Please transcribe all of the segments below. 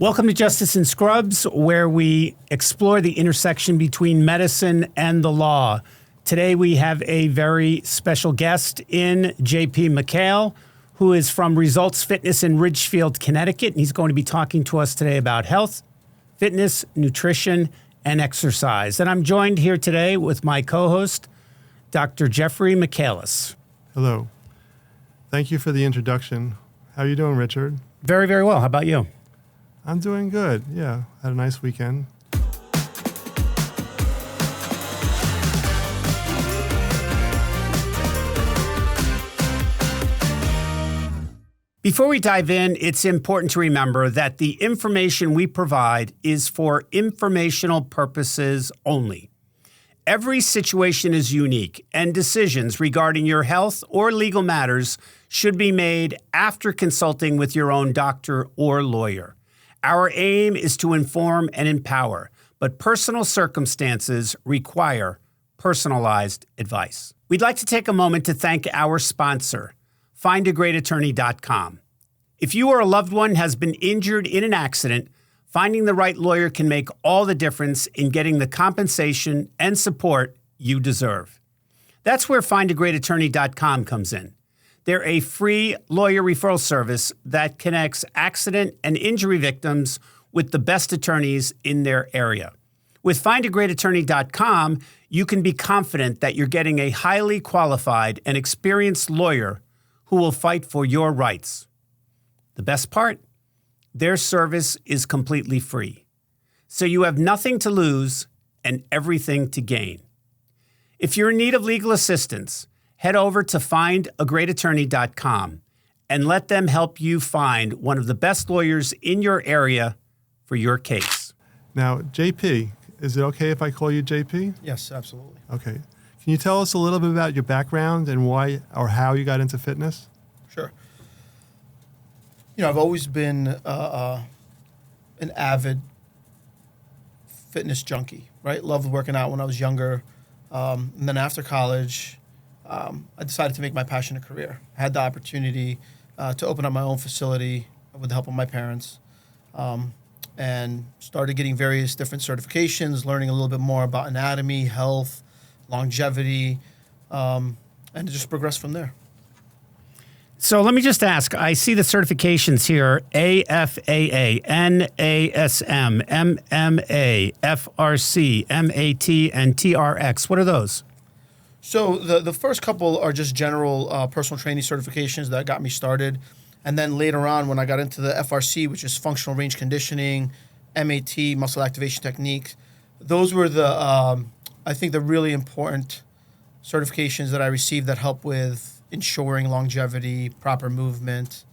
Welcome to Justice in Scrubs, where we explore the intersection between medicine and the law. Today we have a very special guest in JP Mikhael, who is from Results Fitness in Ridgefield, Connecticut. And he's going to be talking to us today about health, fitness, nutrition, and exercise. And I'm joined here today with my co-host, Dr. Jeffrey Michaelis. Hello. Thank you for the introduction. How are you doing, Richard? Very, very well. How about you? I'm doing good. Yeah, had a nice weekend. Before we dive in, it's important to remember that the information we provide is for informational purposes only. Every situation is unique, and decisions regarding your health or legal matters should be made after consulting with your own doctor or lawyer. Our aim is to inform and empower, but personal circumstances require personalized advice. We'd like to take a moment to thank our sponsor, FindAGreatAttorney.com. If you or a loved one has been injured in an accident, finding the right lawyer can make all the difference in getting the compensation and support you deserve. That's where FindAGreatAttorney.com comes in. They're a free lawyer referral service that connects accident and injury victims with the best attorneys in their area. With FindAGreatAttorney.com, you can be confident that you're getting a highly qualified and experienced lawyer who will fight for your rights. The best part? Their service is completely free. So you have nothing to lose and everything to gain. If you're in need of legal assistance, head over to FindAGreatAttorney.com and let them help you find one of the best lawyers in your area for your case. Now, JP, is it okay if I call you JP? Yes, absolutely. Okay. Can you tell us a little bit about your background and why or how you got into fitness? Sure. I've always been an avid fitness junkie, right? Loved working out when I was younger. And then after college, I decided to make my passion a career. I had the opportunity to open up my own facility with the help of my parents, and started getting various different certifications, learning a little bit more about anatomy, health, longevity, and it just progressed from there. So let me just ask, I see the certifications here, AFAA, NASM, MMA, FRC, MAT, and TRX. What are those? So the first couple are just general personal training certifications that got me started. And then later on, when I got into the FRC, which is functional range conditioning, MAT, muscle activation techniques, those were I think the really important certifications that I received that help with ensuring longevity, proper movement,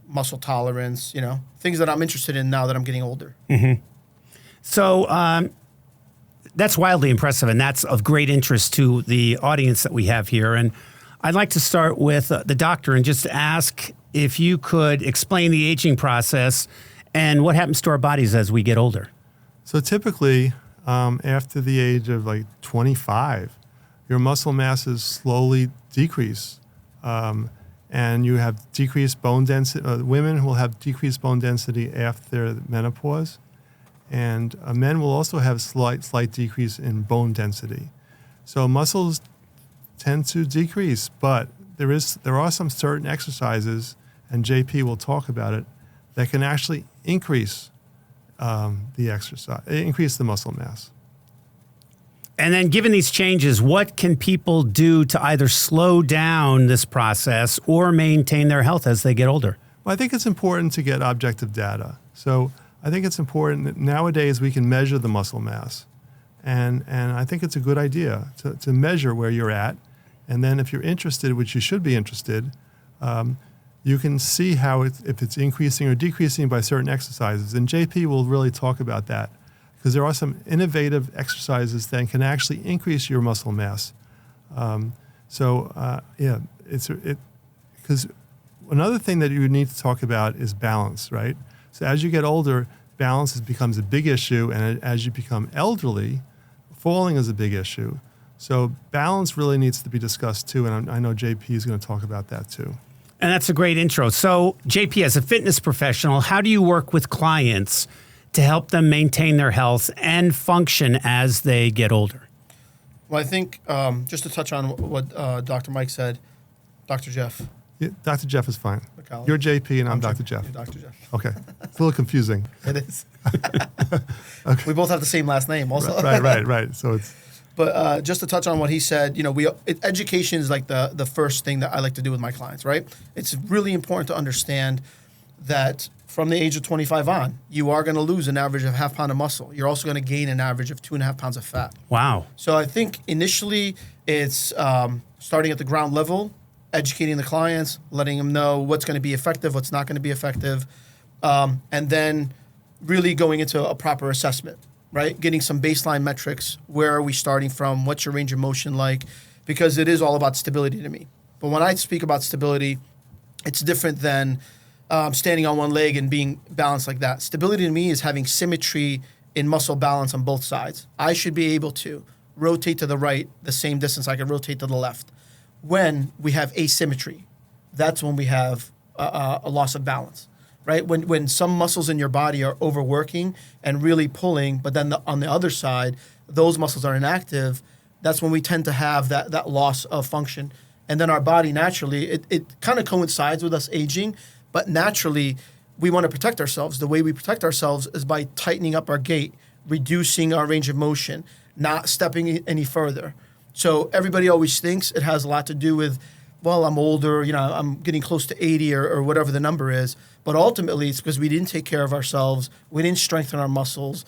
muscle tolerance, things that I'm interested in now that I'm getting older. Mm-hmm. So that's wildly impressive, and that's of great interest to the audience that we have here. And I'd like to start with the doctor and just ask if you could explain the aging process and what happens to our bodies as we get older. So typically, after the age of 25, your muscle masses slowly decrease, and you have decreased bone density. Women will have decreased bone density after menopause, and men will also have slight decrease in bone density. So muscles tend to decrease, but there are some certain exercises, and JP will talk about it, that can actually increase increase the muscle mass. And then given these changes, what can people do to either slow down this process or maintain their health as they get older? Well, I think it's important to get objective data. So I think it's important that nowadays we can measure the muscle mass. And I think it's a good idea to measure where you're at. And then if you're interested, which you should be interested, you can see how if it's increasing or decreasing by certain exercises. And JP will really talk about that, because there are some innovative exercises that can actually increase your muscle mass. Because another thing that you need to talk about is balance, right? So as you get older, balance becomes a big issue, and as you become elderly, falling is a big issue. So balance really needs to be discussed too, and I know JP is going to talk about that too. And that's a great intro. So, JP, as a fitness professional, how do you work with clients to help them maintain their health and function as they get older? Well, I think just to touch on what Dr. Mike said, Dr. Jeff. Yeah, Dr. Jeff is fine. Michaelis. You're JP and I'm Dr. Jeff. Jeff. You're Dr. Jeff. Okay. It's a little confusing. It is. Okay. We both have the same last name also. Right. So it's... But just to touch on what he said, education is like the first thing that I like to do with my clients, right? It's really important to understand that from the age of 25 on, you are going to lose an average of half pound of muscle. You're also going to gain an average of 2.5 pounds of fat. Wow. So I think initially it's starting at the ground level, educating the clients, letting them know what's going to be effective, what's not going to be effective, and then really going into a proper assessment, right? Getting some baseline metrics. Where are we starting from? What's your range of motion like? Because it is all about stability to me. But when I speak about stability, it's different than standing on one leg and being balanced like that. Stability to me is having symmetry in muscle balance on both sides. I should be able to rotate to the right the same distance I can rotate to the left. When we have asymmetry, that's when we have a loss of balance, right? When some muscles in your body are overworking and really pulling, but then on the other side, those muscles are inactive, that's when we tend to have that loss of function. And then our body naturally, it kind of coincides with us aging, but naturally we want to protect ourselves. The way we protect ourselves is by tightening up our gait, reducing our range of motion, not stepping any further. So everybody always thinks it has a lot to do with, well, I'm older, I'm getting close to 80 or whatever the number is. But ultimately, it's because we didn't take care of ourselves. We didn't strengthen our muscles.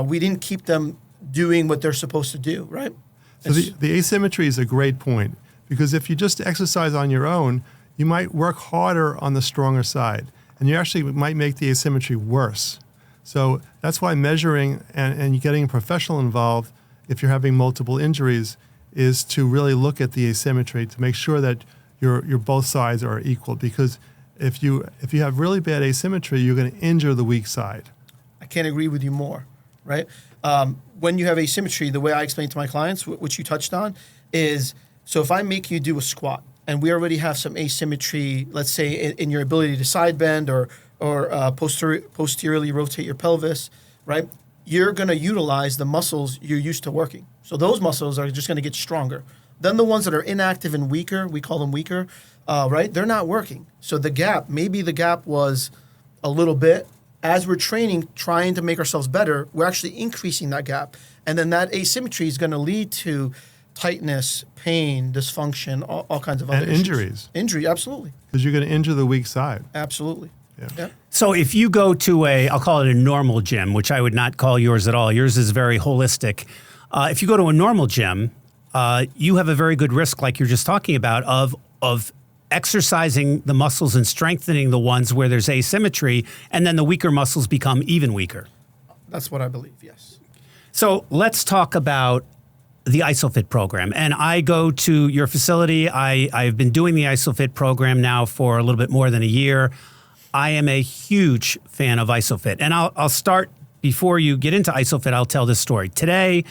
We didn't keep them doing what they're supposed to do, right? So the asymmetry is a great point, because if you just exercise on your own, you might work harder on the stronger side, and you actually might make the asymmetry worse. So that's why measuring and getting a professional involved, if you're having multiple injuries, is to really look at the asymmetry to make sure that your both sides are equal. Because if you have really bad asymmetry, you're going to injure the weak side. I can't agree with you more, right? When you have asymmetry, the way I explain to my clients, which you touched on, is so if I make you do a squat and we already have some asymmetry, let's say in your ability to side bend or posteriorly rotate your pelvis, right? You're going to utilize the muscles you're used to working. So those muscles are just going to get stronger. Then the ones that are inactive and weaker, we call them weaker, right? They're not working. So maybe the gap was a little bit. As we're training, trying to make ourselves better, we're actually increasing that gap. And then that asymmetry is going to lead to tightness, pain, dysfunction, all kinds of other issues. Injuries. Injury, absolutely. Because you're going to injure the weak side. Absolutely. Yeah. So if you go to I'll call it a normal gym, which I would not call yours at all. Yours is very holistic. If you go to a normal gym, you have a very good risk, like you're just talking about, of exercising the muscles and strengthening the ones where there's asymmetry, and then the weaker muscles become even weaker. That's what I believe, yes. So let's talk about the Isofit program. And I go to your facility. I've been doing the Isofit program now for a little bit more than a year. I am a huge fan of Isofit. And I'll start, before you get into Isofit, I'll tell this story. Today,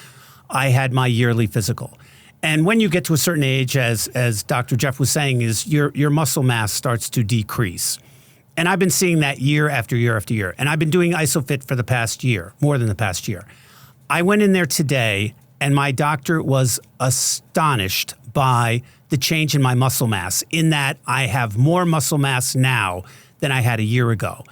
I had my yearly physical. And when you get to a certain age, as Dr. Jeff was saying, is your muscle mass starts to decrease. And I've been seeing that year after year after year. And I've been doing Isofit for the past year, more than the past year. I went in there today, and my doctor was astonished by the change in my muscle mass, in that I have more muscle mass now than I had a year ago.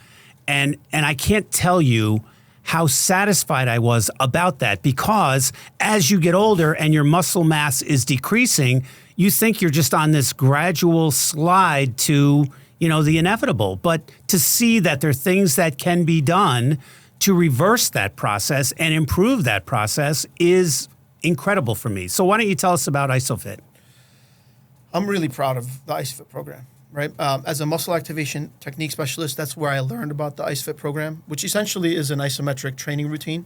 And I can't tell you how satisfied I was about that, because as you get older and your muscle mass is decreasing, you think you're just on this gradual slide to, the inevitable. But to see that there are things that can be done to reverse that process and improve that process is incredible for me. So why don't you tell us about Isofit? I'm really proud of the Isofit program. Right, as a muscle activation technique specialist, that's where I learned about the Isofit program, which essentially is an isometric training routine.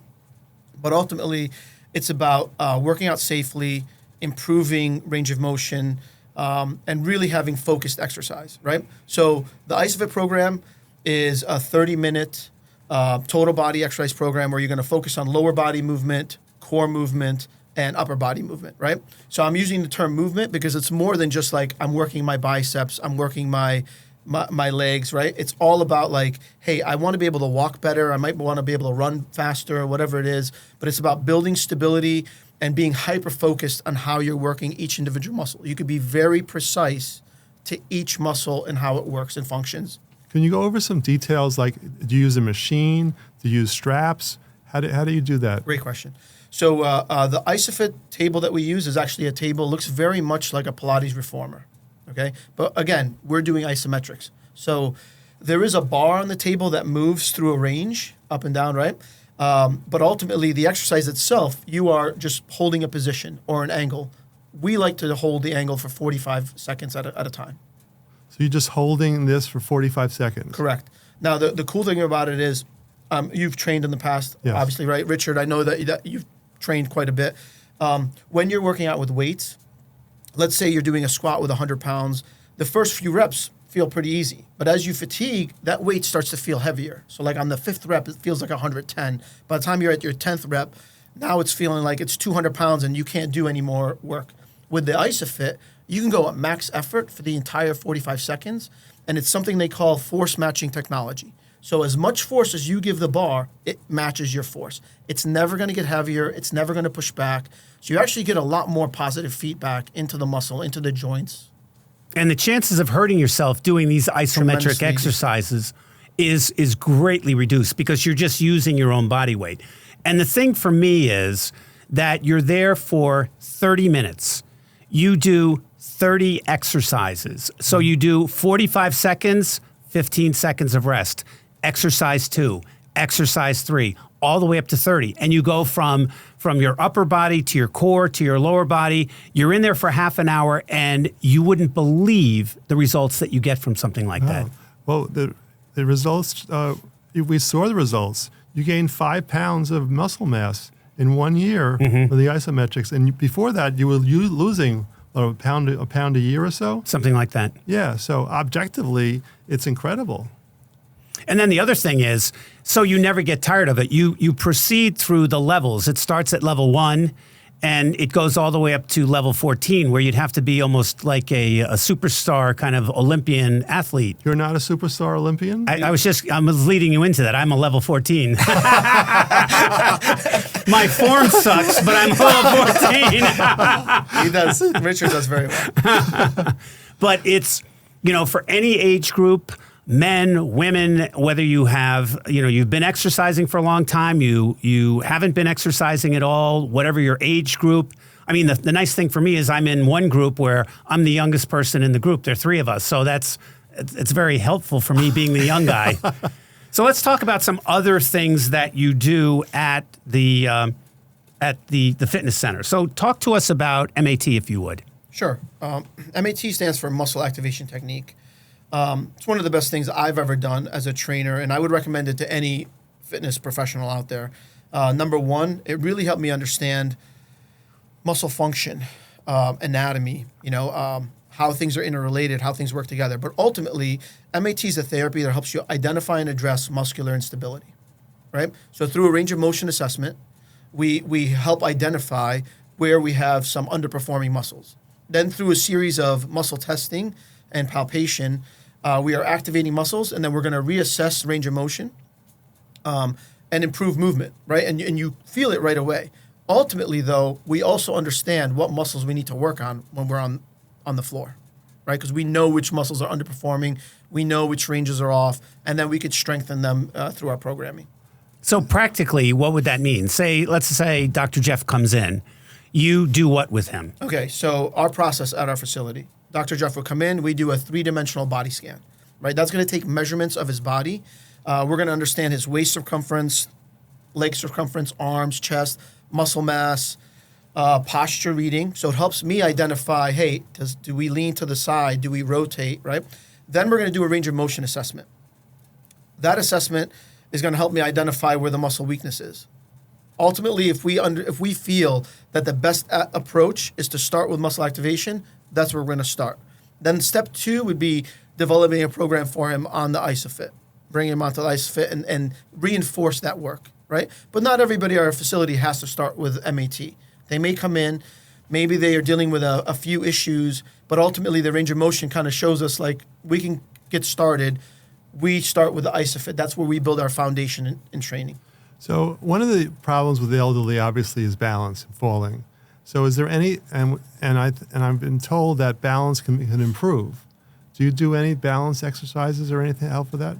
But ultimately, it's about working out safely, improving range of motion, and really having focused exercise. Right. So the Isofit program is a 30-minute total body exercise program where you're going to focus on lower body movement, core movement, and upper body movement, right? So I'm using the term movement because it's more than just like I'm working my biceps, I'm working my legs, right? It's all about like, hey, I want to be able to walk better. I might want to be able to run faster, whatever it is. But it's about building stability and being hyper-focused on how you're working each individual muscle. You could be very precise to each muscle and how it works and functions. Can you go over some details? Like, do you use a machine? Do you use straps? How do you do that? Great question. So the Isometric table that we use is actually a table, looks very much like a Pilates reformer, okay? But again, we're doing isometrics. So there is a bar on the table that moves through a range, up and down, right? But ultimately, the exercise itself, you are just holding a position or an angle. We like to hold the angle for 45 seconds at a time. So you're just holding this for 45 seconds? Correct. Now, the cool thing about it is you've trained in the past, yes. Obviously, right? Richard, I know that you've trained quite a bit. When you're working out with weights, let's say you're doing a squat with 100 pounds, the first few reps feel pretty easy. But as you fatigue, that weight starts to feel heavier. So like on the 5th rep, it feels like 110. By the time you're at your 10th rep, now it's feeling like it's 200 pounds and you can't do any more work. With the Isometric, you can go at max effort for the entire 45 seconds, and it's something they call force matching technology. So as much force as you give the bar, it matches your force. It's never going to get heavier. It's never going to push back. So you actually get a lot more positive feedback into the muscle, into the joints. And the chances of hurting yourself doing these isometric exercises is greatly reduced because you're just using your own body weight. And the thing for me is that you're there for 30 minutes. You do 30 exercises. So you do 45 seconds, 15 seconds of rest. Exercise 2, exercise 3, all the way up to 30. And you go from your upper body to your core to your lower body. You're in there for half an hour, and you wouldn't believe the results that you get from something like that. Well, the results, we saw the results. You gained 5 pounds of muscle mass in 1 year with the isometrics. And before that, you were losing a pound a year or so? Something like that. Yeah, so objectively, it's incredible. And then the other thing is, so you never get tired of it. You proceed through the levels. It starts at level 1, and it goes all the way up to level 14, where you'd have to be almost like a superstar kind of Olympian athlete. You're not a superstar Olympian? I was leading you into that. I'm a level 14. My form sucks, but I'm level 14. He does. Richard does very well. But it's, for any age group, men, women, whether you have, you've been exercising for a long time, you haven't been exercising at all, whatever your age group. I mean, the nice thing for me is I'm in one group where I'm the youngest person in the group. There are 3 of us. So it's very helpful for me being the young guy. So let's talk about some other things that you do at the fitness center. So talk to us about MAT, if you would. Sure. MAT stands for Muscle Activation Technique. It's one of the best things I've ever done as a trainer, and I would recommend it to any fitness professional out there. Number one, it really helped me understand muscle function, anatomy, how things are interrelated, how things work together. But ultimately, MAT is a therapy that helps you identify and address muscular instability, right? So through a range of motion assessment, we help identify where we have some underperforming muscles. Then through a series of muscle testing and palpation, we are activating muscles, and then we're going to reassess range of motion and improve movement, right? And you feel it right away. Ultimately, though, we also understand what muscles we need to work on when we're on the floor, right? Because we know which muscles are underperforming, we know which ranges are off, and then we could strengthen them through our programming. So practically, what would that mean? Let's say Dr. Jeff comes in. You do what with him? Okay, so our process at our facility, Dr. Jeff will come in, we do a 3-dimensional body scan, right? That's going to take measurements of his body. We're going to understand his waist circumference, leg circumference, arms, chest, muscle mass, posture reading. So it helps me identify, hey, do we lean to the side? Do we rotate, right? Then we're going to do a range of motion assessment. That assessment is going to help me identify where the muscle weakness is. Ultimately, if we feel that the best approach is to start with muscle activation, that's where we're going to start. Then step 2 would be developing a program for him on the Isometric, bringing him onto the Isometric and reinforce that work, right? But not everybody at our facility has to start with MAT. They may come in, maybe they are dealing with a few issues, but ultimately the range of motion kind of shows us like we can get started. We start with the Isofit. That's where we build our foundation in training. So one of the problems with the elderly obviously is balance and falling. So is there any, and I've been told that balance can improve. Do you do any balance exercises or anything to help with that?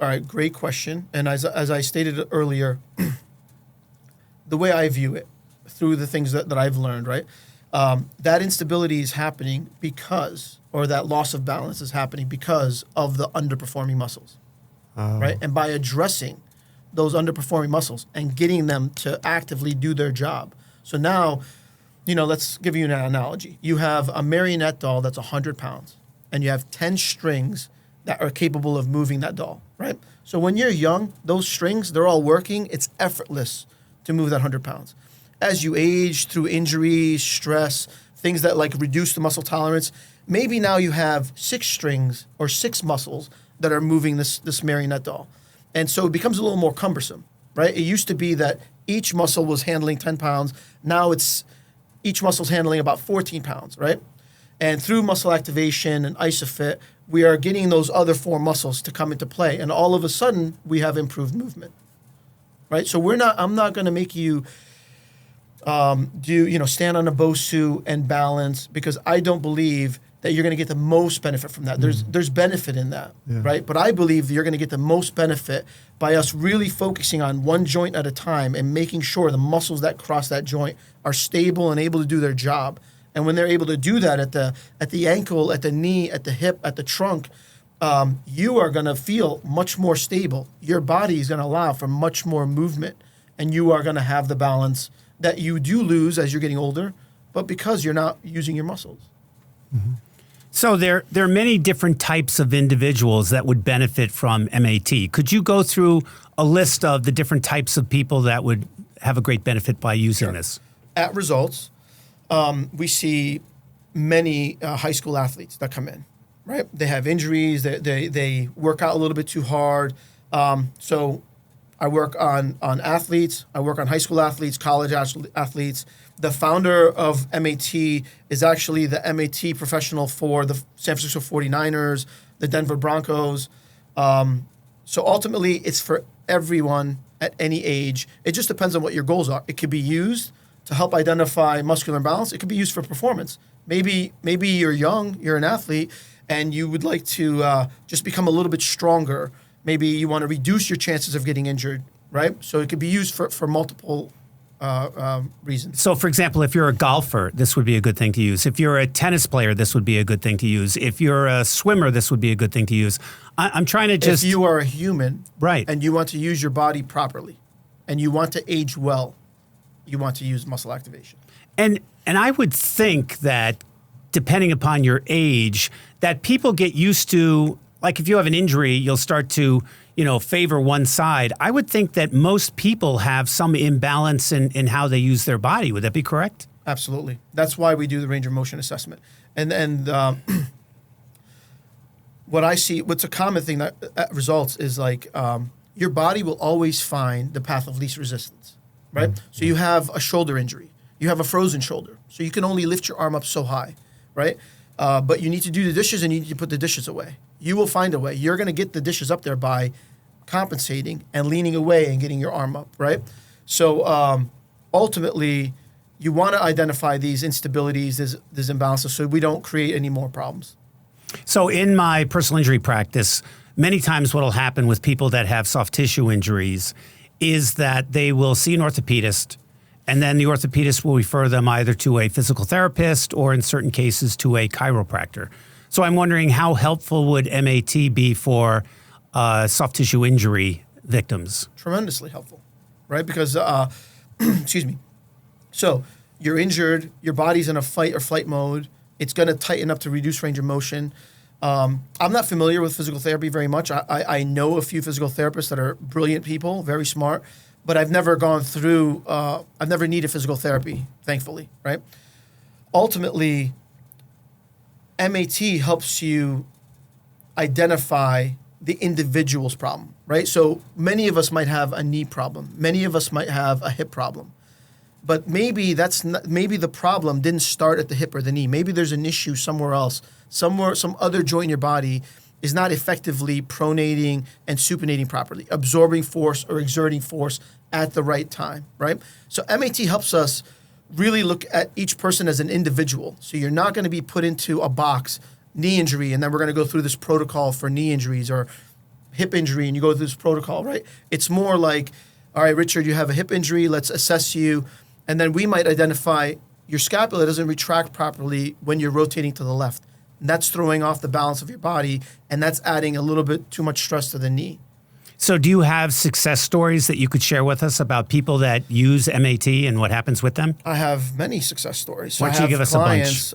All right, great question. And as I stated earlier, the way I view it, through the things that I've learned, right? That instability is happening because, or that loss of balance is happening because of the underperforming muscles, right? And by addressing those underperforming muscles and getting them to actively do their job. So now, let's give you an analogy. You have a marionette doll that's 100 pounds, and you have 10 strings that are capable of moving that doll, right? So when you're young, those strings, they're all working. It's effortless to move that 100 pounds. As you age through injuries, stress, things that like reduce the muscle tolerance, maybe now you have 6 strings or 6 muscles that are moving this marionette doll. And so it becomes a little more cumbersome, right? It used to be that each muscle was handling 10 pounds. Now it's each muscle's handling about 14 pounds, right? And through muscle activation and Isofit, we are getting those other 4 muscles to come into play. And all of a sudden, we have improved movement, right? So I'm not going to make you stand on a Bosu and balance, because I don't believe that you're going to get the most benefit from that. There's benefit in that, right? But I believe that you're going to get the most benefit by us really focusing on one joint at a time and making sure the muscles that cross that joint are stable and able to do their job. And when they're able to do that at the ankle, at the knee, at the hip, at the trunk, you are going to feel much more stable. Your body is going to allow for much more movement, and you are going to have the balance that you do lose as you're getting older, but because you're not using your muscles. Mm-hmm. So there are many different types of individuals that would benefit from MAT. Could you go through a list of the different types of people that would have a great benefit by using this? At Results, we see many high school athletes that come in, right? They have injuries. They work out a little bit too hard. So I work on athletes. I work on high school athletes, college athletes. The founder of MAT is actually the MAT professional for the San Francisco 49ers, the Denver Broncos. So ultimately, it's for everyone at any age. It just depends on what your goals are. It could be used to help identify muscular imbalance. It could be used for performance. Maybe you're young, you're an athlete, and you would like to just become a little bit stronger. Maybe you want to reduce your chances of getting injured, right? So it could be used for multiple reasons. So, for example, if you're a golfer, this would be a good thing to use. If you're a tennis player, this would be a good thing to use. If you're a swimmer, this would be a good thing to use. I'm trying to just... If you are a human, right, and you want to use your body properly, and you want to age well, you want to use muscle activation. And I would think that depending upon your age, that people get used to, like if you have an injury, you'll start to, favor one side. I would think that most people have some imbalance in how they use their body. Would that be correct? Absolutely. That's why we do the range of motion assessment. And what I see, what's a common thing that results is like your body will always find the path of least resistance, right? Mm-hmm. So you have a shoulder injury. You have a frozen shoulder. So you can only lift your arm up so high, right? But you need to do the dishes and you need to put the dishes away. You will find a way. You're going to get the dishes up there by compensating and leaning away and getting your arm up, right? So ultimately, you want to identify these instabilities, these imbalances, so we don't create any more problems. So in my personal injury practice, many times what will happen with people that have soft tissue injuries is that they will see an orthopedist, and then the orthopedist will refer them either to a physical therapist or in certain cases to a chiropractor. So I'm wondering how helpful would MAT be for soft tissue injury victims? Tremendously helpful, right? Because, excuse me. So you're injured, your body's in a fight or flight mode. It's going to tighten up to reduce range of motion. I'm not familiar with physical therapy very much. I know a few physical therapists that are brilliant people, very smart, but I've never gone through, I've never needed physical therapy, thankfully, right? Ultimately, MAT helps you identify the individual's problem, right? So many of us might have a knee problem. Many of us might have a hip problem. But maybe maybe the problem didn't start at the hip or the knee. Maybe there's an issue somewhere else, some other joint in your body is not effectively pronating and supinating properly, absorbing force or exerting force at the right time, right? So MAT helps us really look at each person as an individual. So you're not going to be put into a box, knee injury, and then we're going to go through this protocol for knee injuries, or hip injury, and you go through this protocol, right? It's more like, all right, Richard, you have a hip injury, let's assess you, and then we might identify your scapula doesn't retract properly when you're rotating to the left. And that's throwing off the balance of your body, and that's adding a little bit too much stress to the knee. So do you have success stories that you could share with us about people that use MAT and what happens with them? I have many success stories. Why don't you give us a bunch?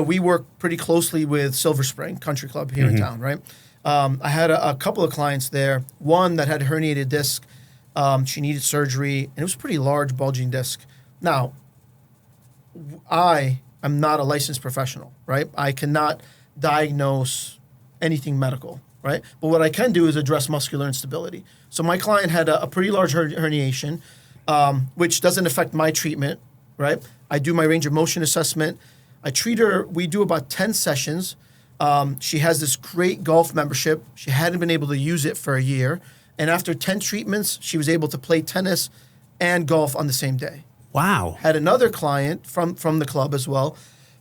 We work pretty closely with Silver Spring Country Club here in town, right? I had a couple of clients there. One that had herniated disc. She needed surgery, and it was a pretty large bulging disc. Now, I am not a licensed professional, right? I cannot diagnose anything medical, right? But what I can do is address muscular instability. So my client had a pretty large herniation, which doesn't affect my treatment, right? I do my range of motion assessment. I treat her. We do about 10 sessions. She has this great golf membership. She hadn't been able to use it for a year. And after 10 treatments, she was able to play tennis and golf on the same day. Wow. Had another client from the club as well,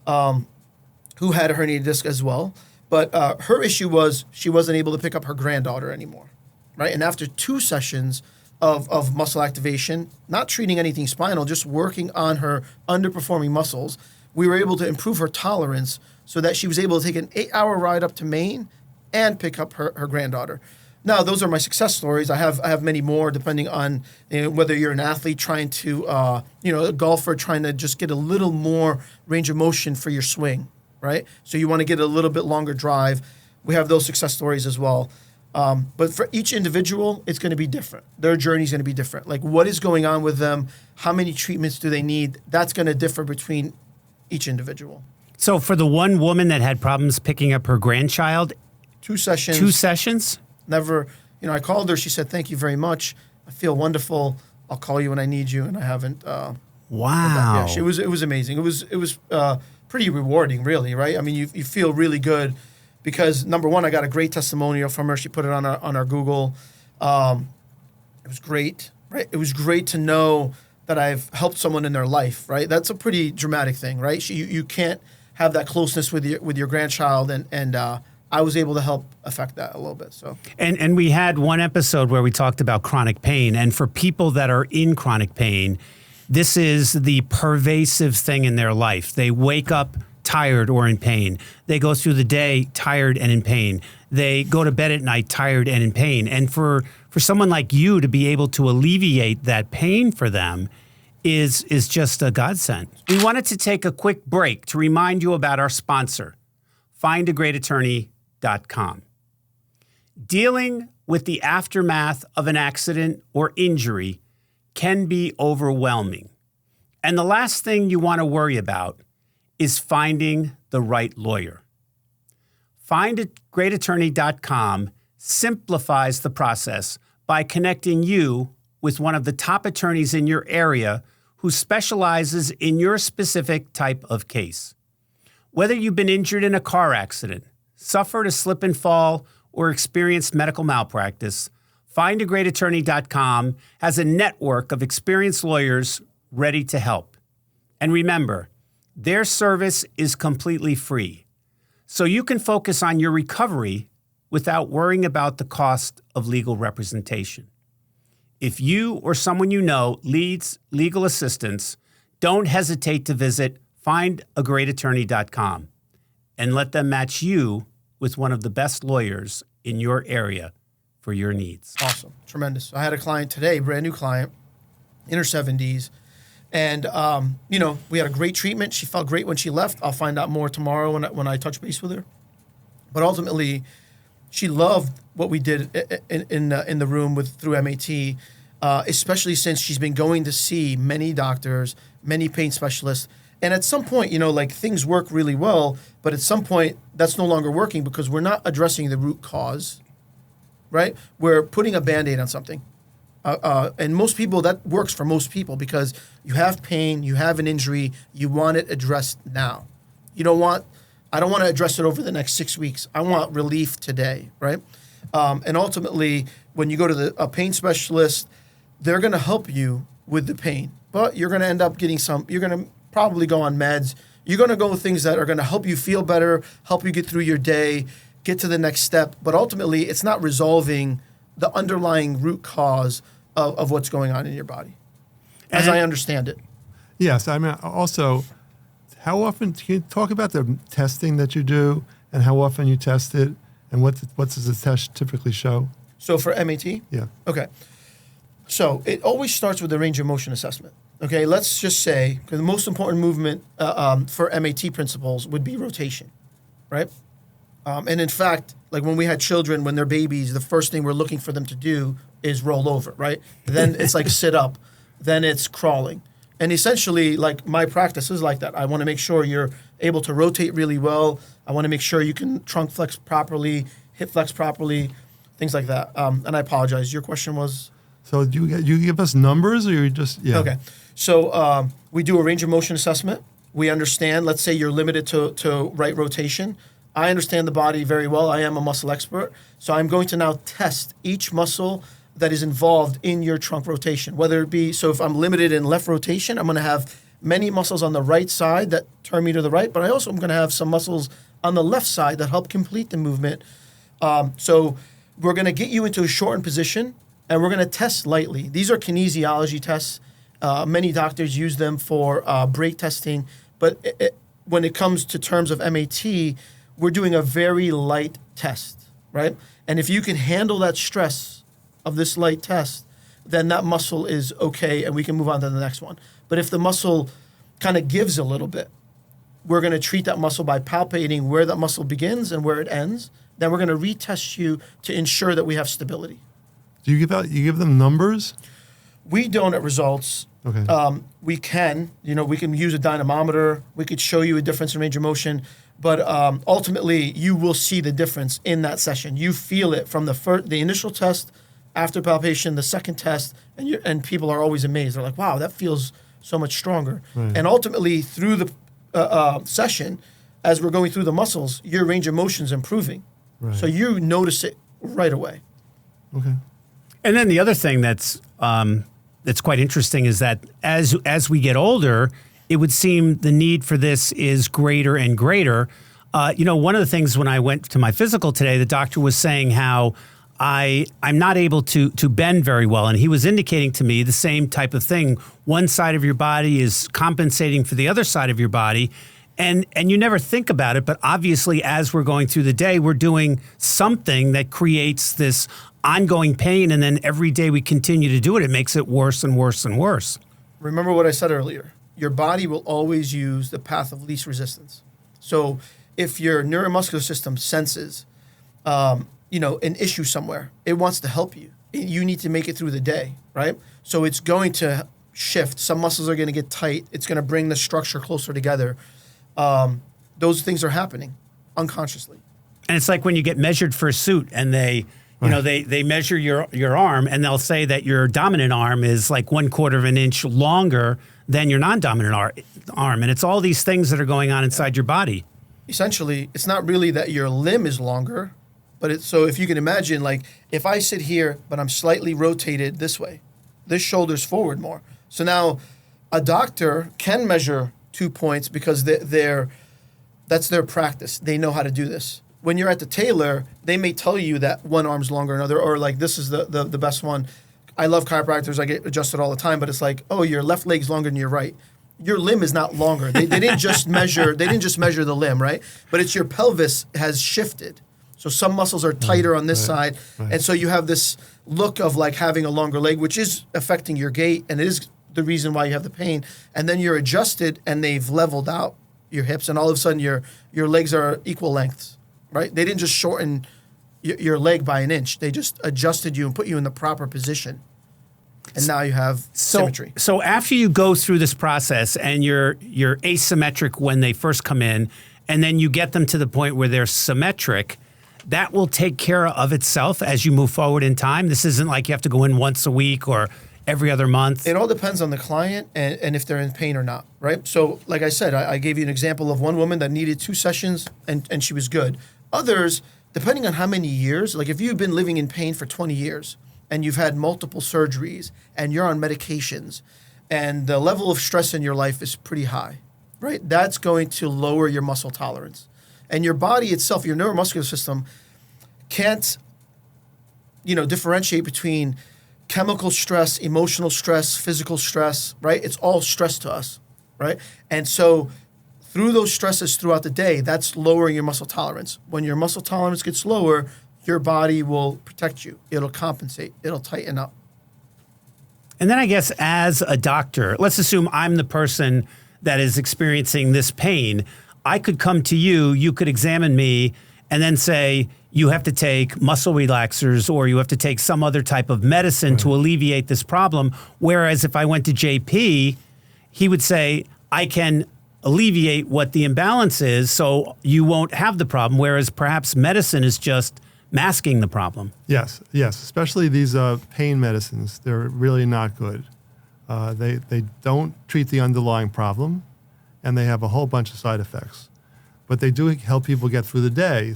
who had a herniated disc as well. But her issue was she wasn't able to pick up her granddaughter anymore, right? And after 2 sessions of muscle activation, not treating anything spinal, just working on her underperforming muscles, we were able to improve her tolerance so that she was able to take an 8-hour ride up to Maine and pick up her granddaughter. Now, those are my success stories. I have many more, depending on whether you're an athlete trying to, a golfer trying to just get a little more range of motion for your swing, right? So you want to get a little bit longer drive. We have those success stories as well. But for each individual, it's going to be different. Their journey is going to be different. Like, what is going on with them? How many treatments do they need? That's going to differ between each individual. So for the one woman that had problems picking up her grandchild, 2 sessions. 2 sessions? Never, I called her. She said, "Thank you very much. I feel wonderful. I'll call you when I need you." And I haven't. Wow. Yeah, it was amazing. It was pretty rewarding, really, right? I mean, you feel really good because, number one, I got a great testimonial from her. She put it on our Google. It was great, right? It was great to know that I've helped someone in their life, right? That's a pretty dramatic thing, right? You can't have that closeness with your grandchild, and I was able to help affect that a little bit. So and we had one episode where we talked about chronic pain, and for people that are in chronic pain, this is the pervasive thing in their life. They wake up tired or in pain. They go through the day tired and in pain. They go to bed at night tired and in pain. And for someone like you to be able to alleviate that pain for them is just a godsend. We wanted to take a quick break to remind you about our sponsor, findagreatattorney.com. Dealing with the aftermath of an accident or injury can be overwhelming. And the last thing you want to worry about is finding the right lawyer. Findagreatattorney.com simplifies the process by connecting you with one of the top attorneys in your area who specializes in your specific type of case. Whether you've been injured in a car accident, suffered a slip and fall, or experienced medical malpractice, Findagreatattorney.com has a network of experienced lawyers ready to help. And remember, their service is completely free, so you can focus on your recovery without worrying about the cost of legal representation. If you or someone you know needs legal assistance, don't hesitate to visit findagreatattorney.com and let them match you with one of the best lawyers in your area for your needs. Awesome. Tremendous. I had a client today, brand new client, in her 70s. And, we had a great treatment. She felt great when she left. I'll find out more tomorrow when I touch base with her. But ultimately, she loved what we did in the room through MAT, especially since she's been going to see many doctors, many pain specialists. And at some point, things work really well, but at some point, that's no longer working because we're not addressing the root cause, right? We're putting a Band-Aid on something. And most people, that works for most people because you have pain, you have an injury, you want it addressed now. I don't want to address it over the next 6 weeks. I want relief today, right? And ultimately, when you go to a pain specialist, they're going to help you with the pain, but you're going to end up getting you're going to probably go on meds. You're going to go with things that are going to help you feel better, help you get through your day, get to the next step. But ultimately, it's not resolving the underlying root cause of what's going on in your body, as I understand it. Yes. I mean, also, how often, can you talk about the testing that you do and how often you test it and what does the test typically show? So for MAT? Yeah. Okay. So it always starts with the range of motion assessment. Okay, let's just say, because the most important movement for MAT principles would be rotation, right? And in fact, like when we had children, when they're babies, the first thing we're looking for them to do is roll over, right? Then it's like sit up, then it's crawling. And essentially, like my practice is like that. I want to make sure you're able to rotate really well. I want to make sure you can trunk flex properly, hip flex properly, things like that. And I apologize. Your question was? So do you give us numbers or you just, yeah. Okay. So we do a range of motion assessment. We understand, let's say you're limited to right rotation. I understand the body very well. I am a muscle expert. So I'm going to now test each muscle that is involved in your trunk rotation, whether it be, so if I'm limited in left rotation, I'm going to have many muscles on the right side that turn me to the right, but I also am going to have some muscles on the left side that help complete the movement. So we're going to get you into a shortened position, and we're going to test lightly. These are kinesiology tests. Many doctors use them for brake testing, but when it comes to terms of MAT, we're doing a very light test, right? And if you can handle that stress of this light test, then that muscle is okay and we can move on to the next one. But if the muscle kind of gives a little bit, we're going to treat that muscle by palpating where that muscle begins and where it ends. Then we're going to retest you to ensure that we have stability. Do you give them numbers? We don't at results. Okay. We can use a dynamometer. We could show you a difference in range of motion. But ultimately, you will see the difference in that session. You feel it from the initial test, after palpation, the second test, and people are always amazed. They're like, wow, that feels so much stronger. Right. And ultimately, through the session, as we're going through the muscles, your range of motion is improving. Right. So you notice it right away. Okay. And then the other thing that's quite interesting is that as we get older, it would seem the need for this is greater and greater. One of the things when I went to my physical today, the doctor was saying how I'm not able to bend very well. And he was indicating to me the same type of thing. One side of your body is compensating for the other side of your body. And you never think about it, but obviously as we're going through the day, we're doing something that creates this ongoing pain. And then every day we continue to do it, it makes it worse and worse and worse. Remember what I said earlier. Your body will always use the path of least resistance. So if your neuromuscular system senses an issue somewhere, it wants to help you. You need to make it through the day, right? So it's going to shift. Some muscles are going to get tight. It's going to bring the structure closer together. Those things are happening unconsciously. And it's like when you get measured for a suit and they measure your arm and they'll say that your dominant arm is like 1/4 of an inch longer than your non-dominant arm. And it's all these things that are going on inside your body. Essentially, it's not really that your limb is longer, but so if you can imagine, like if I sit here, but I'm slightly rotated this way, this shoulder's forward more. So now a doctor can measure 2 points because that's their practice. They know how to do this. When you're at the tailor, they may tell you that one arm's longer than another, or like this is the best one. I love chiropractors. I get adjusted all the time, but it's like, oh, your left leg's longer than your right. Your limb is not longer. They didn't just measure. They didn't just measure the limb, right? But it's your pelvis has shifted. So some muscles are tighter on this side, and so you have this look of like having a longer leg, which is affecting your gait, and it is the reason why you have the pain. And then you're adjusted, and they've leveled out your hips, and all of a sudden your legs are equal lengths, right? They didn't just shorten your leg by an inch. They just adjusted you and put you in the proper position. And now you have symmetry. So after you go through this process and you're asymmetric when they first come in, and then you get them to the point where they're symmetric, that will take care of itself as you move forward in time? This isn't like you have to go in once a week or every other month? It all depends on the client and if they're in pain or not, right? So like I said, I gave you an example of one woman that needed 2 sessions and she was good. Others, depending on how many years, like if you've been living in pain for 20 years and you've had multiple surgeries and you're on medications and the level of stress in your life is pretty high, right? That's going to lower your muscle tolerance. And your body itself, your neuromuscular system can't, differentiate between chemical stress, emotional stress, physical stress, right? It's all stress to us, right? And so through those stresses throughout the day, that's lowering your muscle tolerance. When your muscle tolerance gets lower, your body will protect you. It'll compensate. It'll tighten up. And then I guess as a doctor, let's assume I'm the person that is experiencing this pain. I could come to you, you could examine me, and then say, you have to take muscle relaxers or you have to take some other type of medicine to alleviate this problem. Whereas if I went to JP, he would say, I can alleviate what the imbalance is so you won't have the problem. Whereas perhaps medicine is just masking the problem. Yes, especially these pain medicines. They're really not good. They don't treat the underlying problem, and they have a whole bunch of side effects. But they do help people get through the day.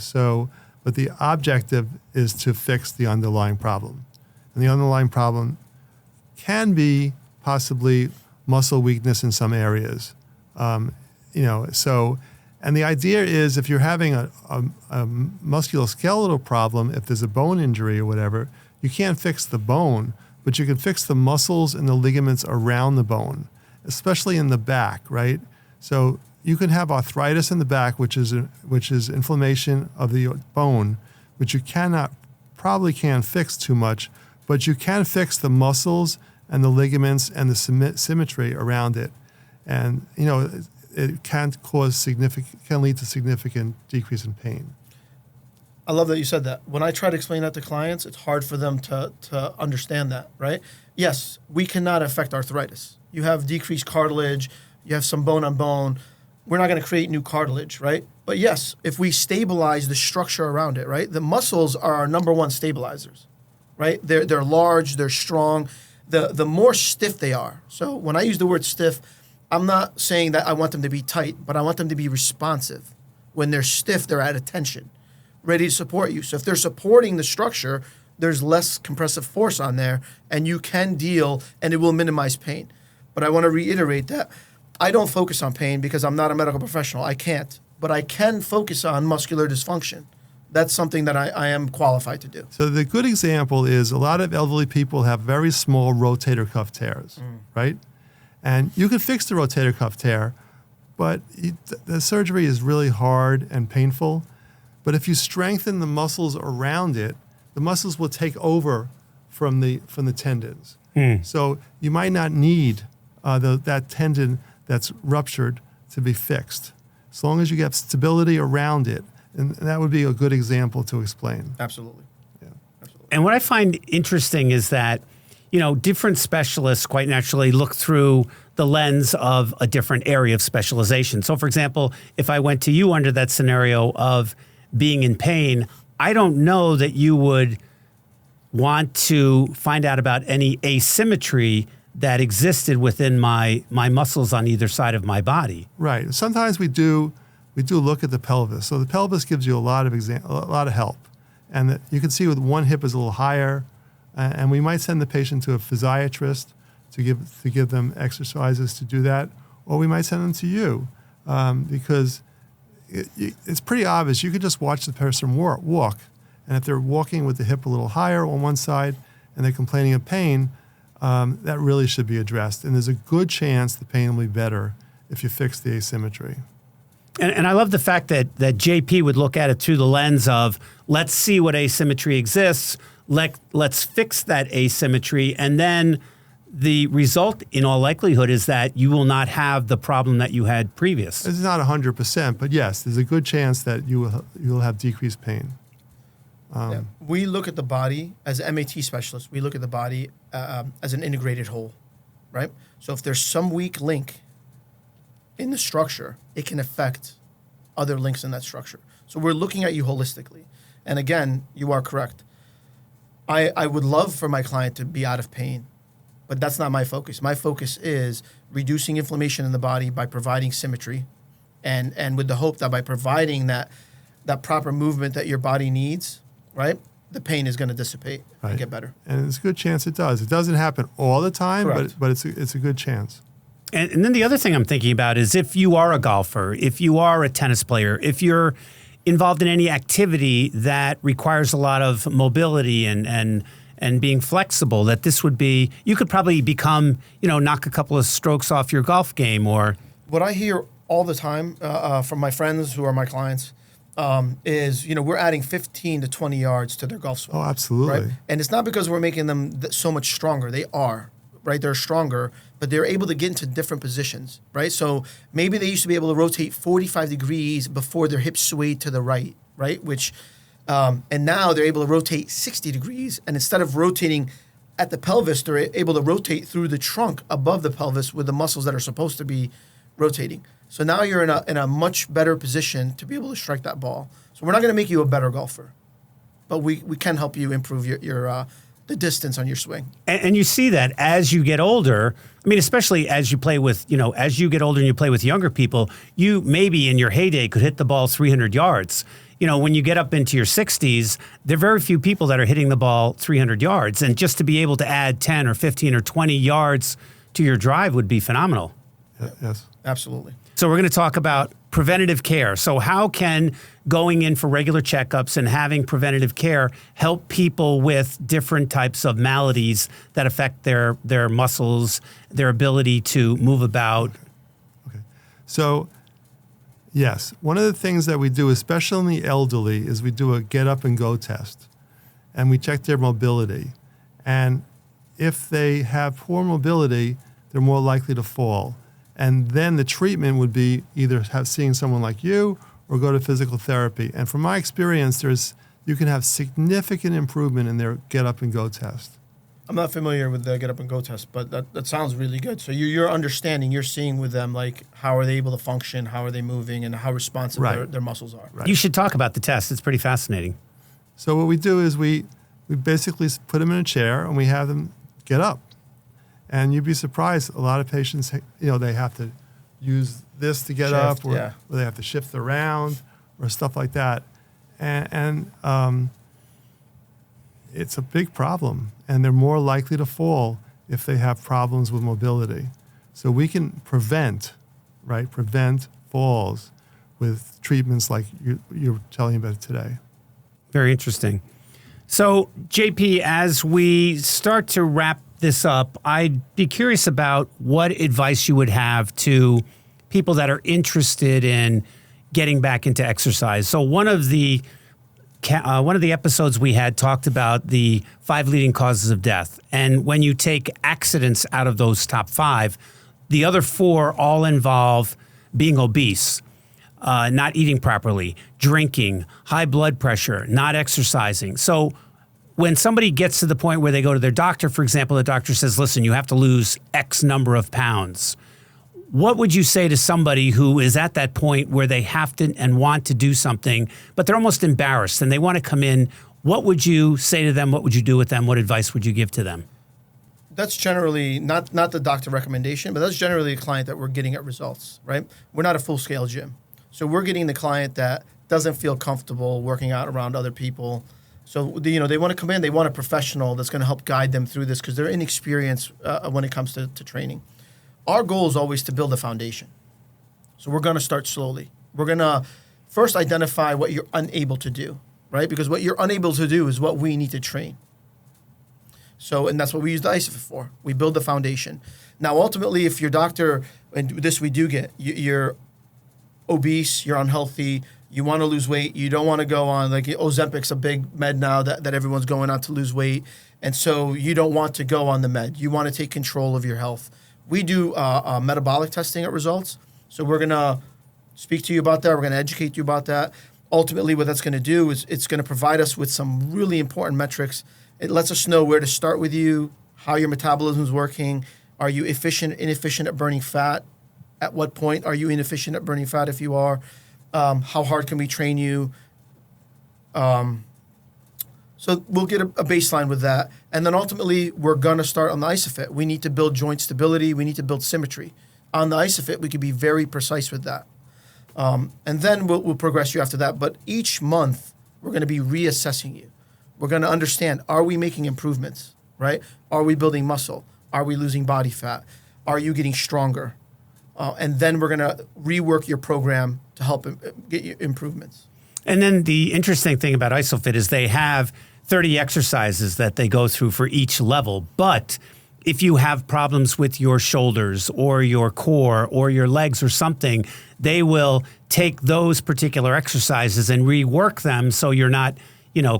But the objective is to fix the underlying problem. And the underlying problem can be possibly muscle weakness in some areas. And the idea is if you're having a musculoskeletal problem, if there's a bone injury or whatever, you can't fix the bone, but you can fix the muscles and the ligaments around the bone, especially in the back, right? So you can have arthritis in the back, which is inflammation of the bone, which you probably can't fix too much, but you can fix the muscles and the ligaments and the symmetry around it. And, it can lead to significant decrease in pain. I love that you said that. When I try to explain that to clients, it's hard for them to understand that, right? Yes, we cannot affect arthritis. You have decreased cartilage, you have some bone on bone. We're not going to create new cartilage, right? But yes, if we stabilize the structure around it, right? The muscles are our number one stabilizers, right? They're large, they're strong. The more stiff they are. So when I use the word stiff, I'm not saying that I want them to be tight, but I want them to be responsive. When they're stiff, they're at attention, ready to support you. So if they're supporting the structure, there's less compressive force on there, and you can deal, and it will minimize pain. But I want to reiterate that I don't focus on pain because I'm not a medical professional. I can't. But I can focus on muscular dysfunction. That's something that I am qualified to do. So the good example is a lot of elderly people have very small rotator cuff tears, right? And you can fix the rotator cuff tear, but the surgery is really hard and painful. But if you strengthen the muscles around it, the muscles will take over from the tendons. So you might not need that tendon that's ruptured to be fixed, as long as you get stability around it. And that would be a good example to explain. Absolutely. Yeah. Absolutely. And what I find interesting is that, different specialists quite naturally look through the lens of a different area of specialization. So, for example, if I went to you under that scenario of being in pain, I don't know that you would want to find out about any asymmetry that existed within my muscles on either side of my body. Right. Sometimes we do look at the pelvis. So the pelvis gives you a lot of help. And you can see with one hip is a little higher, and we might send the patient to a physiatrist to give them exercises to do that, or we might send them to you because it's pretty obvious. You could just watch the person walk, and if they're walking with the hip a little higher on one side and they're complaining of pain, that really should be addressed. And there's a good chance the pain will be better if you fix the asymmetry. And I love the fact that JP would look at it through the lens of, let's see what asymmetry exists, let's fix that asymmetry, and then the result, in all likelihood, is that you will not have the problem that you had previous. It's not 100%, but yes, there's a good chance that you will have decreased pain. We look at the body, as MAT specialists, we look at the body as an integrated whole, right? So if there's some weak link in the structure, it can affect other links in that structure. So we're looking at you holistically. And again, you are correct. I would love for my client to be out of pain, but that's not my focus. My focus is reducing inflammation in the body by providing symmetry, and with the hope that by providing that proper movement that your body needs, right, the pain is going to dissipate and get better. And it's a good chance it does. It doesn't happen all the time, Correct. but it's a good chance. And then the other thing I'm thinking about is if you are a golfer, if you are a tennis player, if you're involved in any activity that requires a lot of mobility and being flexible, that this would be, you could probably become, knock a couple of strokes off your golf game. Or what I hear all the time from my friends who are my clients is, we're adding 15 to 20 yards to their golf swing. Oh, absolutely. Right? And it's not because we're making them so much stronger. They are, right? They're stronger, but they're able to get into different positions, right? So maybe they used to be able to rotate 45 degrees before their hips swayed to the right, right? Which, and now they're able to rotate 60 degrees. And instead of rotating at the pelvis, they're able to rotate through the trunk above the pelvis with the muscles that are supposed to be rotating. So now you're in a much better position to be able to strike that ball. So we're not going to make you a better golfer, but we can help you improve your the distance on your swing. And you see that as you get older. I mean, especially as you play with, as you get older and you play with younger people, you maybe in your heyday could hit the ball 300 yards. When you get up into your 60s, there are very few people that are hitting the ball 300 yards. And just to be able to add 10 or 15 or 20 yards to your drive would be phenomenal. Yes. Absolutely. So we're going to talk about preventative care. So how can going in for regular checkups and having preventative care help people with different types of maladies that affect their muscles, their ability to move about? Okay. So, yes, one of the things that we do, especially in the elderly, is we do a get up and go test. And we check their mobility. And if they have poor mobility, they're more likely to fall. And then the treatment would be either seeing someone like you or go to physical therapy. And from my experience, you can have significant improvement in their get up and go test. I'm not familiar with the get up and go test, but that sounds really good. So you're understanding, you're seeing with them, like, how are they able to function, how are they moving, and how responsive their muscles are. Right. You should talk about the test. It's pretty fascinating. So what we do is we basically put them in a chair and we have them get up. And you'd be surprised, a lot of patients, they have to use this to get up, or they have to shift around, or stuff like that. And it's a big problem, and they're more likely to fall if they have problems with mobility. So we can prevent falls with treatments like you're telling about today. Very interesting. So, JP, as we start to wrap this up, I'd be curious about what advice you would have to people that are interested in getting back into exercise. So one of the episodes we had talked about the 5 leading causes of death. And when you take accidents out of those top 5, the other 4 all involve being obese, not eating properly, drinking, high blood pressure, not exercising. So when somebody gets to the point where they go to their doctor, for example, the doctor says, listen, you have to lose X number of pounds. What would you say to somebody who is at that point where they have to and want to do something, but they're almost embarrassed and they want to come in? What would you say to them? What would you do with them? What advice would you give to them? That's generally not the doctor recommendation, but that's generally a client that we're getting at results, right? We're not a full-scale gym. So we're getting the client that doesn't feel comfortable working out around other people. So, they want to come in, they want a professional that's going to help guide them through this because they're inexperienced when it comes to training. Our goal is always to build a foundation. So we're going to start slowly. We're going to first identify what you're unable to do, right? Because what you're unable to do is what we need to train. So, and that's what we use the Isometric for. We build the foundation. Now, ultimately, if your doctor, and this we do get, you're obese, you're unhealthy, you want to lose weight, you don't want to go on, like Ozempic's a big med now that everyone's going on to lose weight, and so you don't want to go on the med. You want to take control of your health. We do metabolic testing at Results, so we're going to speak to you about that. We're going to educate you about that. Ultimately, what that's going to do is it's going to provide us with some really important metrics. It lets us know where to start with you, how your metabolism is working. Are you inefficient at burning fat? At what point are you inefficient at burning fat if you are? How hard can we train you? So we'll get a baseline with that. And then ultimately, we're going to start on the Isofit. We need to build joint stability. We need to build symmetry. On the Isofit, we can be very precise with that. And then we'll progress you after that. But each month, we're going to be reassessing you. We're going to understand, are we making improvements, right? Are we building muscle? Are we losing body fat? Are you getting stronger? And then we're going to rework your program to help get you improvements. And then the interesting thing about Isofit is they have 30 exercises that they go through for each level. But if you have problems with your shoulders or your core or your legs or something, they will take those particular exercises and rework them so you're not,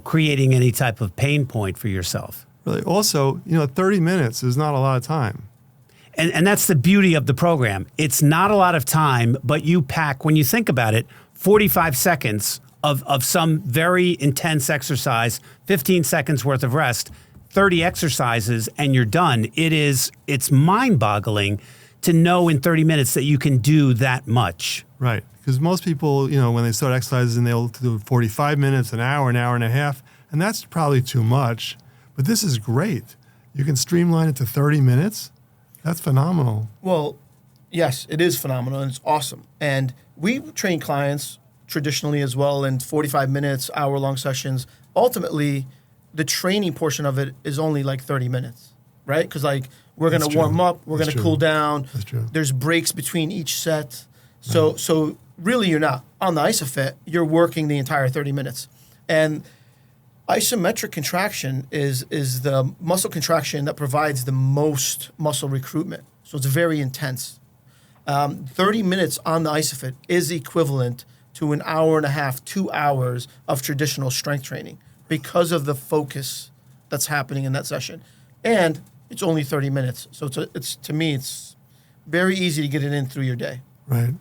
creating any type of pain point for yourself. Really. Also, 30 minutes is not a lot of time. And that's the beauty of the program. It's not a lot of time, but you pack, when you think about it, 45 seconds of some very intense exercise, 15 seconds worth of rest, 30 exercises, and you're done. It's mind-boggling to know in 30 minutes that you can do that much. Right. Because most people, when they start exercising, they'll do 45 minutes, an hour and a half, and that's probably too much. But this is great. You can streamline it to 30 minutes. That's phenomenal. Well, yes, it is phenomenal, and it's awesome. And we train clients traditionally as well in 45 minutes, hour-long sessions. Ultimately, the training portion of it is only like 30 minutes, right? Because we're going to warm up, we're going to cool down. That's true. There's breaks between each set. So really, you're not. On the Isofit, you're working the entire 30 minutes. And isometric contraction is the muscle contraction that provides the most muscle recruitment. So it's very intense. 30 minutes on the Isofit is equivalent to an hour and a half, 2 hours of traditional strength training because of the focus that's happening in that session. And it's only 30 minutes. So it's to me, it's very easy to get it in through your day. Right.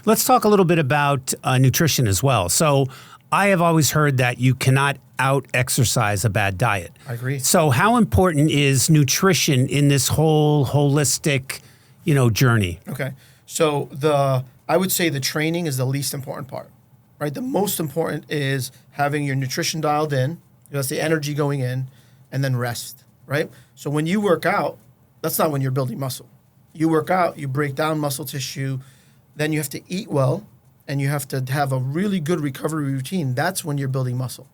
Let's talk a little bit about nutrition as well. So I have always heard that you cannot out-exercise a bad diet. I agree. So how important is nutrition in this whole holistic, journey? Okay. So I would say the training is the least important part, right? The most important is having your nutrition dialed in, that's the energy going in, and then rest, right? So when you work out, that's not when you're building muscle. You work out, you break down muscle tissue, then you have to eat well, and you have to have a really good recovery routine. That's when you're building muscle.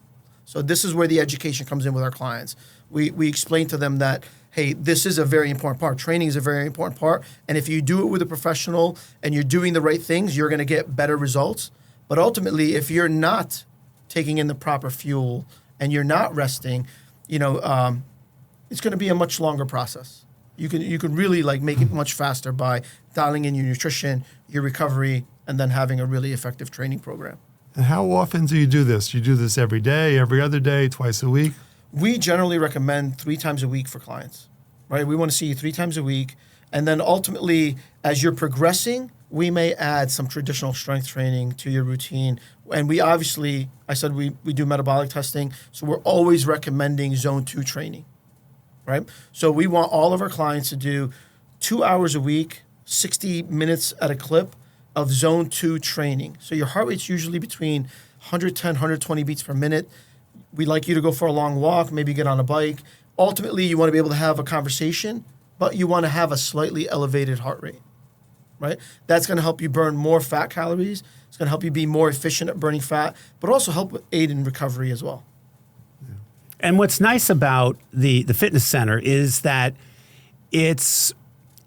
So this is where the education comes in with our clients. We explain to them that, hey, this is a very important part. Training is a very important part. And if you do it with a professional and you're doing the right things, you're going to get better results. But ultimately, if you're not taking in the proper fuel and you're not resting, it's going to be a much longer process. You can really make it much faster by dialing in your nutrition, your recovery, and then having a really effective training program. And how often do you do this? You do this every day, every other day, twice a week? We generally recommend 3 times a week for clients, right? We want to see you 3 times a week. And then ultimately, as you're progressing, we may add some traditional strength training to your routine. And we obviously, I said we do metabolic testing, so we're always recommending zone 2 training, right? So we want all of our clients to do 2 hours a week, 60 minutes at a clip of zone 2 training. So your heart rate's usually between 110, 120 beats per minute. We'd like you to go for a long walk, maybe get on a bike. Ultimately, you want to be able to have a conversation, but you want to have a slightly elevated heart rate, right? That's going to help you burn more fat calories. It's going to help you be more efficient at burning fat, but also help aid in recovery as well. Yeah. And what's nice about the fitness center is that it's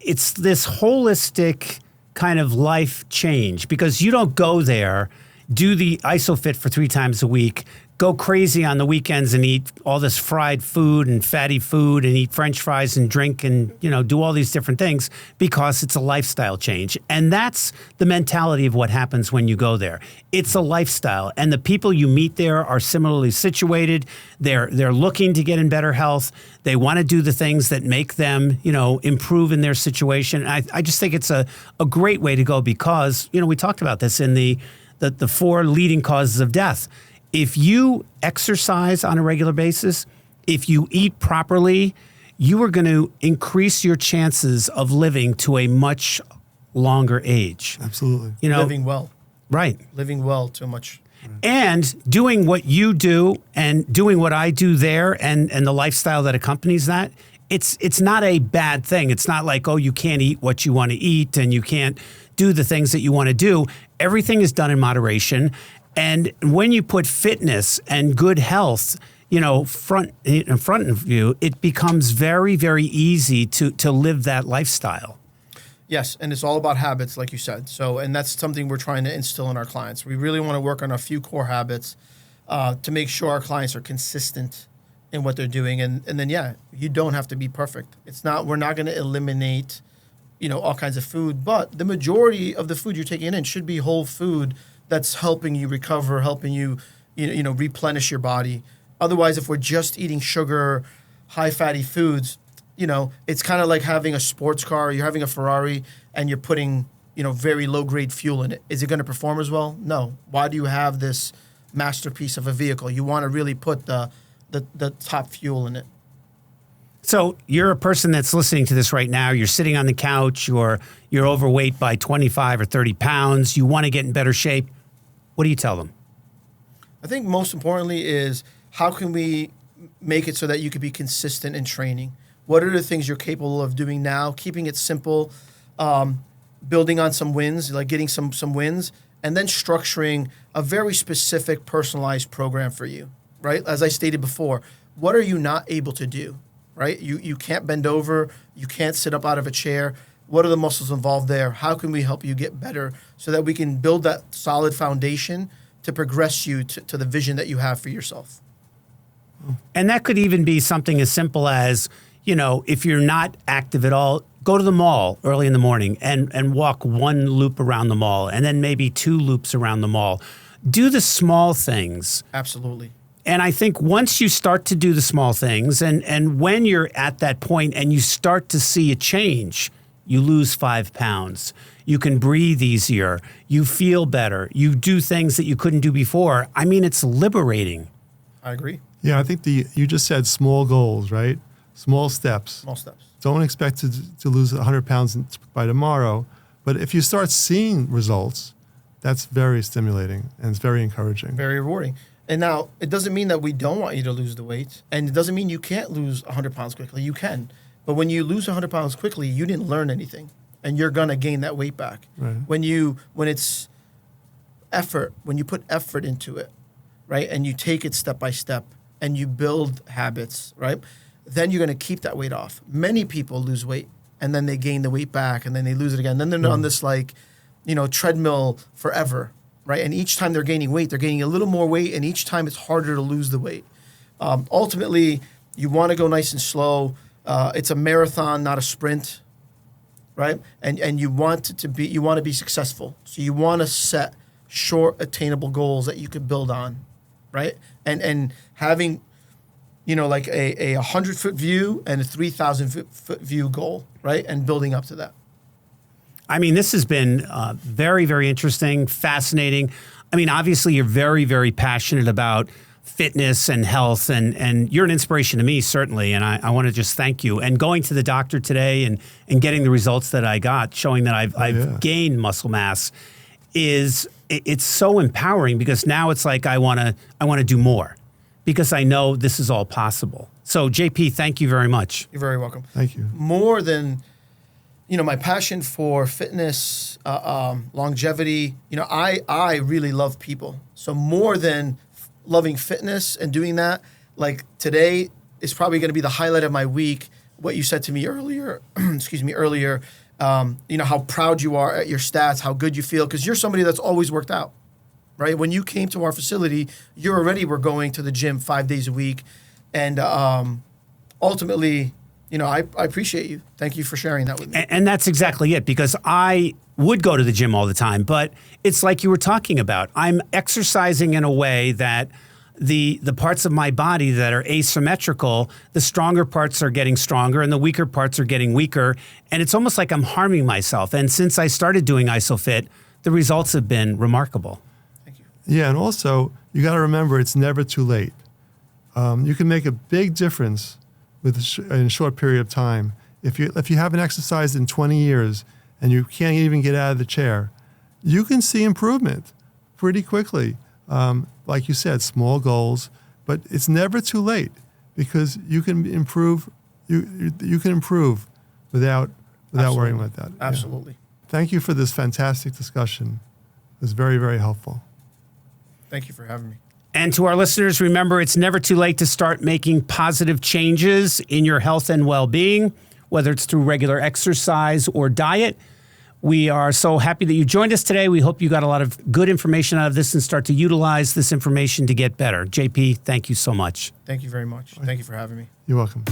this holistic kind of life change, because you don't go there, do the Isofit for 3 times a week, go crazy on the weekends and eat all this fried food and fatty food and eat French fries and drink and, do all these different things because it's a lifestyle change. And that's the mentality of what happens when you go there. It's a lifestyle, and the people you meet there are similarly situated. They're looking to get in better health. They want to do the things that make them, improve in their situation. I just think it's a great way to go because, we talked about this in the 4 leading causes of death. If you exercise on a regular basis, if you eat properly, you are going to increase your chances of living to a much longer age. Absolutely. Living well. Right. Living well too much. And doing what you do and doing what I do there and the lifestyle that accompanies that, it's not a bad thing. It's not like, oh, you can't eat what you want to eat and you can't do the things that you want to do. Everything is done in moderation. And when you put fitness and good health, front of you, it becomes very, very easy to live that lifestyle. Yes, and it's all about habits, like you said. So, and that's something we're trying to instill in our clients. We really want to work on a few core habits to make sure our clients are consistent in what they're doing. And then, you don't have to be perfect. We're not going to eliminate, all kinds of food, but the majority of the food you're taking in should be whole food that's helping you recover, helping you, replenish your body. Otherwise, if we're just eating sugar, high fatty foods, it's kind of like having a sports car. You're having a Ferrari and you're putting, very low grade fuel in it. Is it going to perform as well? No. Why do you have this masterpiece of a vehicle? You want to really put the top fuel in it. So you're a person that's listening to this right now. You're sitting on the couch. You're overweight by 25 or 30 pounds. You want to get in better shape. What do you tell them? I think most importantly is how can we make it so that you could be consistent in training? What are the things you're capable of doing now? Keeping it simple, building on some wins, like getting some wins, and then structuring a very specific, personalized program for you, right? As I stated before, what are you not able to do, right? You can't bend over. You can't sit up out of a chair. What are the muscles involved there? How can we help you get better so that we can build that solid foundation to progress you to the vision that you have for yourself? And that could even be something as simple as, if you're not active at all, go to the mall early in the morning and walk one loop around the mall and then maybe 2 loops around the mall. Do the small things. Absolutely. And I think once you start to do the small things and when you're at that point and you start to see a change, you lose 5 pounds. You can breathe easier. You feel better. You do things that you couldn't do before. I mean, it's liberating. I agree. Yeah, I think you just said small goals, right? Small steps. Small steps. Don't expect to lose 100 pounds by tomorrow. But if you start seeing results, that's very stimulating and it's very encouraging. Very rewarding. And now, it doesn't mean that we don't want you to lose the weight. And it doesn't mean you can't lose 100 pounds quickly. You can. But when you lose 100 pounds quickly, you didn't learn anything. And you're going to gain that weight back. Right. When it's effort, when you put effort into it, right, and you take it step by step, and you build habits, right, then you're going to keep that weight off. Many people lose weight, and then they gain the weight back, and then they lose it again. Then they're on this, treadmill forever, right? And each time they're gaining weight, they're gaining a little more weight, and each time it's harder to lose the weight. Ultimately, you want to go nice and slow. It's a marathon, not a sprint, right? And you want to be successful. So you want to set short, attainable goals that you could build on, right? And having, like a 100-foot view and a 3,000-foot view goal, right? And building up to that. I mean, this has been very, very interesting, fascinating. I mean, obviously, you're very, very passionate about fitness and health, and you're an inspiration to me, certainly, and I want to just thank you. And going to the doctor today and getting the results that I got, showing that I've gained muscle mass, it's so empowering because now it's like I want to do more because I know this is all possible. So, JP, thank you very much. You're very welcome. Thank you. More than my passion for fitness, longevity, I really love people. So more than loving fitness and doing that, like today is probably going to be the highlight of my week. What you said to me earlier, how proud you are at your stats, how good you feel, because you're somebody that's always worked out, right? When you came to our facility, you already were going to the gym 5 days a week. And ultimately, I appreciate you. Thank you for sharing that with me. And that's exactly it, because I would go to the gym all the time, but it's like you were talking about. I'm exercising in a way that the parts of my body that are asymmetrical, the stronger parts are getting stronger and the weaker parts are getting weaker. And it's almost like I'm harming myself. And since I started doing ISOFIT, the results have been remarkable. Thank you. Yeah, and also, you got to remember it's never too late. You can make a big difference in a short period of time. If you haven't exercised in 20 years and you can't even get out of the chair, you can see improvement pretty quickly. like you said, small goals, but it's never too late because you can improve. You can improve without worrying about that. Absolutely. Yeah. Thank you for this fantastic discussion. It was very, very helpful. Thank you for having me. And to our listeners, remember, it's never too late to start making positive changes in your health and well-being, whether it's through regular exercise or diet. We are so happy that you joined us today. We hope you got a lot of good information out of this and start to utilize this information to get better. JP, thank you so much. Thank you very much. Thank you for having me. You're welcome.